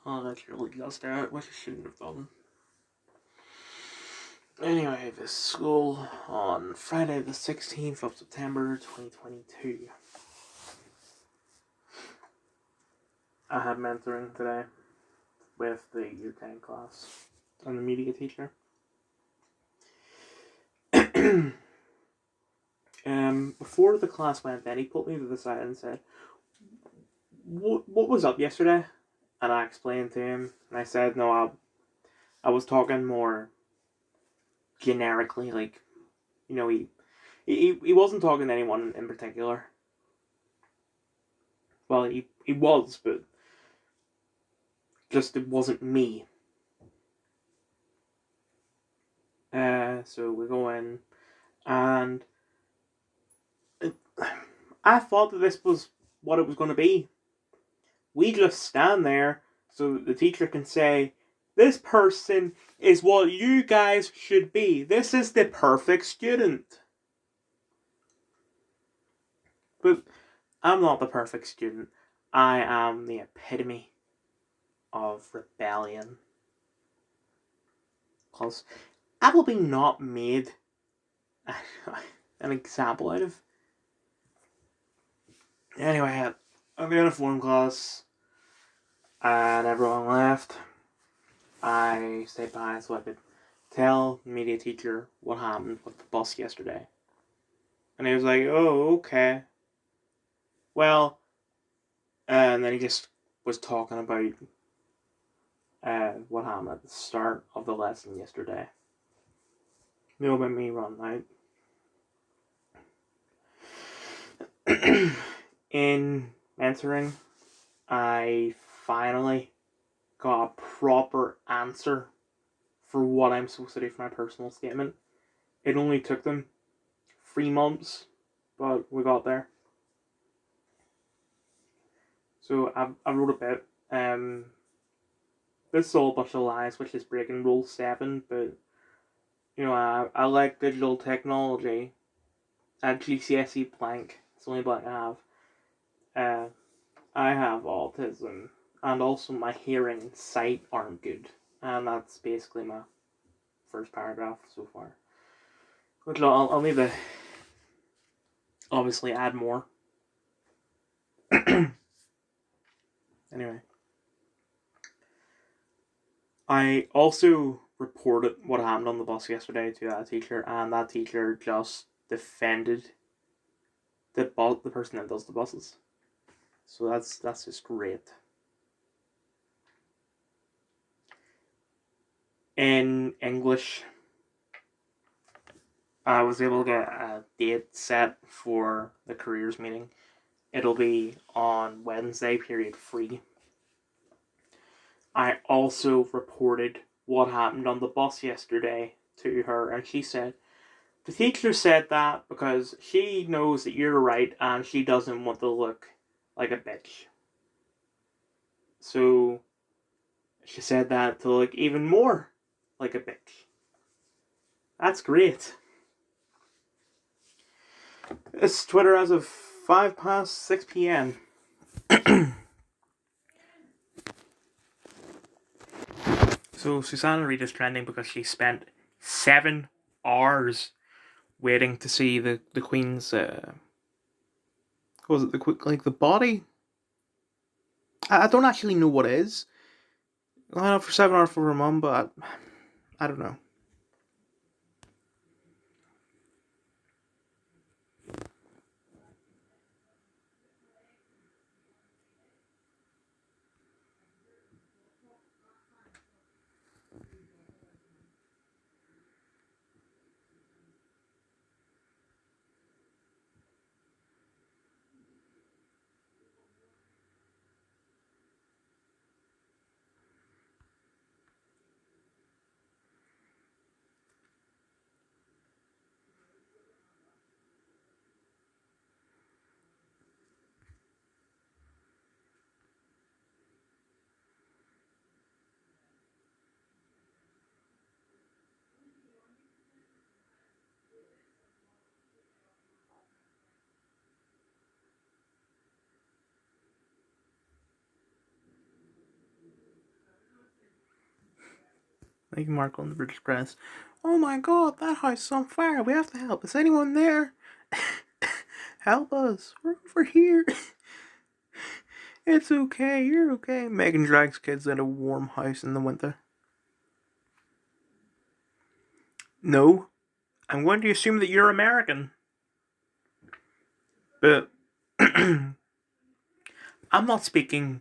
Oh, that's really just out, which I shouldn't have done. Anyway, this school on Friday the 16th of September 2022. I had mentoring today with the Year 10 class and the media teacher. Before the class went in, he pulled me to the side and said, what was up yesterday? And I explained to him, and I said, no, I was talking more generically, like, you know, he wasn't talking to anyone in particular. Well, he was, but just it wasn't me. So we go in, and I thought that this was what it was going to be. We just stand there so that the teacher can say, this person is what you guys should be. This is the perfect student. But I'm not the perfect student. I am the epitome of rebellion. Because I will be not made an example out of. Anyway, I'm in a form class, and everyone left. I stayed behind so I could tell the media teacher what happened with the bus yesterday. And he was like, oh, okay. Well, and then he just was talking about what happened at the start of the lesson yesterday. It'll make me run out. In mentoring, I finally got a proper answer for what I'm supposed to do for my personal statement. It only took them 3 months, but we got there. So I wrote about this is all a bunch of lies, which is breaking Rule 7, but you know, I like digital technology. At GCSE blank, it's the only blank I have. I have autism, and also my hearing and sight aren't good, and that's basically my first paragraph so far. Which I'll need to obviously add more. Anyway, I also reported what happened on the bus yesterday to that teacher, and that teacher just defended the person that does the buses. So that's just great. In English, I was able to get a date set for the careers meeting. It'll be on Wednesday, period 3. I also reported what happened on the bus yesterday to her, and she said, the teacher said that because she knows that you're right and she doesn't want to look like a bitch. So she said that to look even more like a bitch. That's great. It's Twitter as of 5 past 6 p.m. So Susanna Reid is trending because she spent 7 hours waiting to see the Queen's was it the body? I don't actually know what it is. I know for 7 hours for her mum, but I don't know. Like Markle in the British press. Oh my god, that house is on fire. We have to help. Is anyone there? Help us. We're over here. It's okay. You're okay. Megan drags kids in a warm house in the winter. No. I'm going to assume that you're American. But I'm not speaking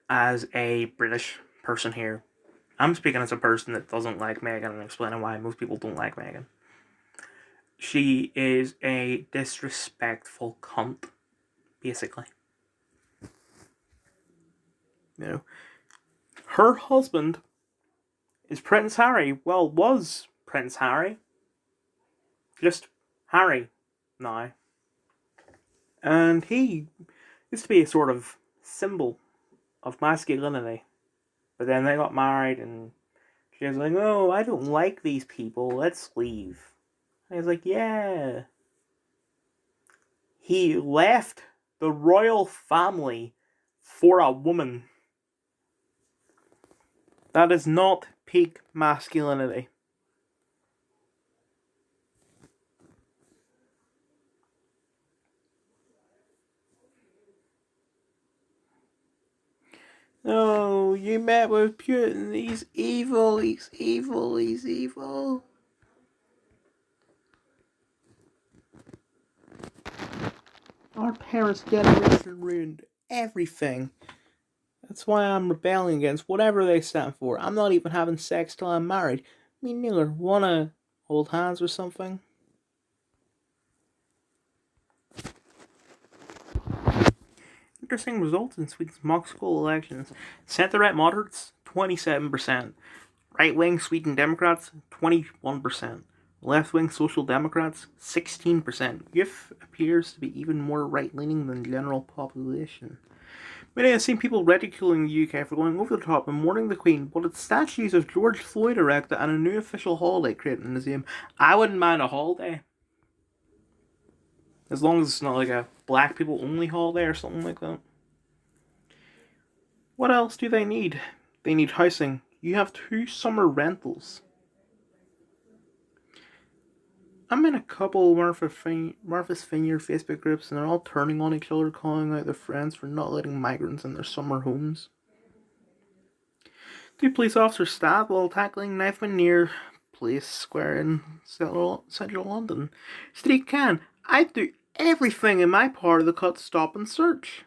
as a British person here. I'm speaking as a person that doesn't like Megan and explaining why most people don't like Megan. She is a disrespectful cunt, basically. You know, her husband is Prince Harry. Well, was Prince Harry. Just Harry now. And he used to be a sort of symbol of masculinity. But then they got married and she was like, oh, I don't like these people. Let's leave. And he's like, yeah. He left the royal family for a woman. That is not peak masculinity. Oh, you met with Putin. He's evil, he's evil, he's evil. Our parents' generation ruined everything. That's why I'm rebelling against whatever they stand for. I'm not even having sex till I'm married. Me neither. Wanna hold hands or something? Interesting results in Sweden's mock school elections. Centre-right moderates, 27%. Right-wing Sweden Democrats, 21%. Left-wing Social Democrats, 16%. Youth appears to be even more right-leaning than the general population. Many have seen people ridiculing the UK for going over the top and mourning the Queen, but its statues of George Floyd erected and a new official holiday created in the museum. I wouldn't mind a holiday. As long as it's not like a black people only holiday or something like that. What else do they need? They need housing. You have 2 summer rentals. I'm in a couple Martha's Vineyard Facebook groups and they're all turning on each other, calling out their friends for not letting migrants in their summer homes. 2 police officers stabbed while tackling knifemen near Place Square in central London. Sadiq Khan, I'd do everything in my part of the cut to stop and search.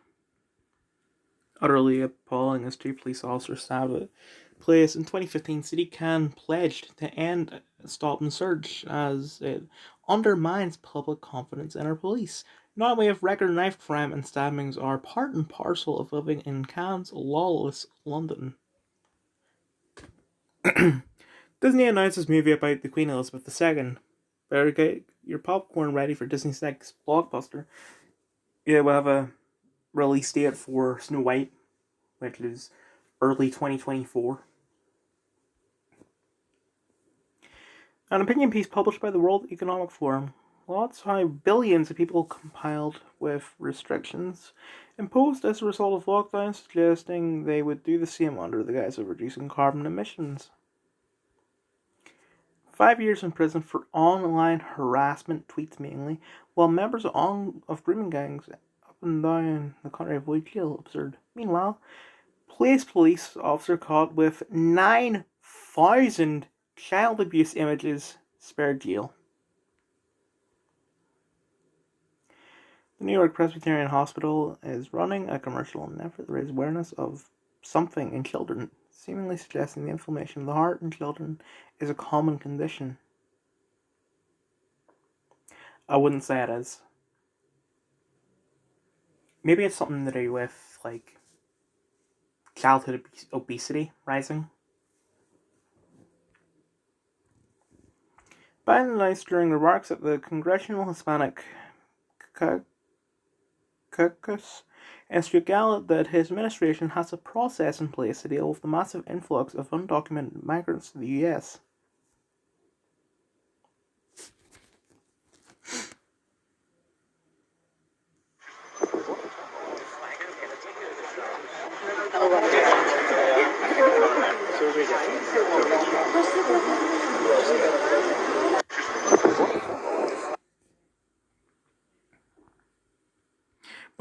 Utterly appalling as 2 police officers stabbed at place in 2015, Sadiq Khan pledged to end stop and search as it undermines public confidence in our police. Not way of record knife crime and stabbings are part and parcel of living in Khan's lawless London. Disney announces movie about the Queen Elizabeth II. Better get your popcorn ready for Disney's next blockbuster. Yeah, we'll have a release date for Snow White, which is early 2024. An opinion piece published by the World Economic Forum. Lots how billions of people compiled with restrictions imposed as a result of lockdown, suggesting they would do the same under the guise of reducing carbon emissions. 5 years in prison for online harassment tweets mainly, while members of grooming gangs up and down the country avoid jail. Absurd. Meanwhile, police officer caught with 9,000 child abuse images spared jail. The New York Presbyterian Hospital is running a commercial in an effort to raise awareness of something in children, seemingly suggesting the inflammation of the heart in children is a common condition. I wouldn't say it is. Maybe it's something to do with, like, childhood obesity rising. Biden announced during remarks at the Congressional Hispanic Caucus in Stuttgart that his administration has a process in place to deal with the massive influx of undocumented migrants to the U.S.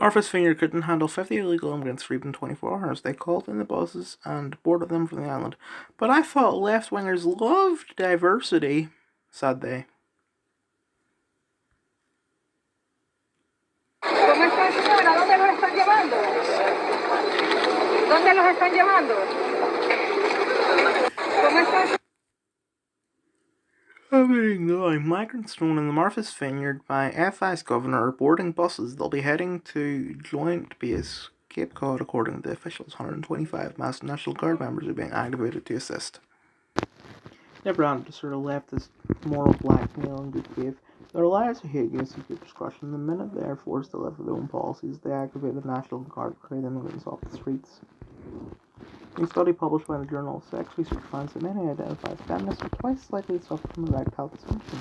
Martha's Vineyard couldn't handle 50 illegal immigrants for even 24 hours. They called in the buses and boarded them from the island. But I thought left-wingers loved diversity, said they. ¿Cómo están, señora? ¿Dónde los están llevando? ¿Dónde los están llevando? ¿Cómo están? Migrants thrown in the Martha's Vineyard by FI's governor are boarding buses. They'll be heading to Joint Base Cape Cod, according to the officials. 125 masked National Guard members are being activated to assist. Never had to sort of leftist moral blackmail and good faith. Their allies who hate unity keep discretion. The minute the Air Force deliver their own policies, they activate the National Guard to create immigrants off the streets. A new study published by the Journal of Sex Research finds that many identified feminists are twice as likely to suffer from erectile dysfunction.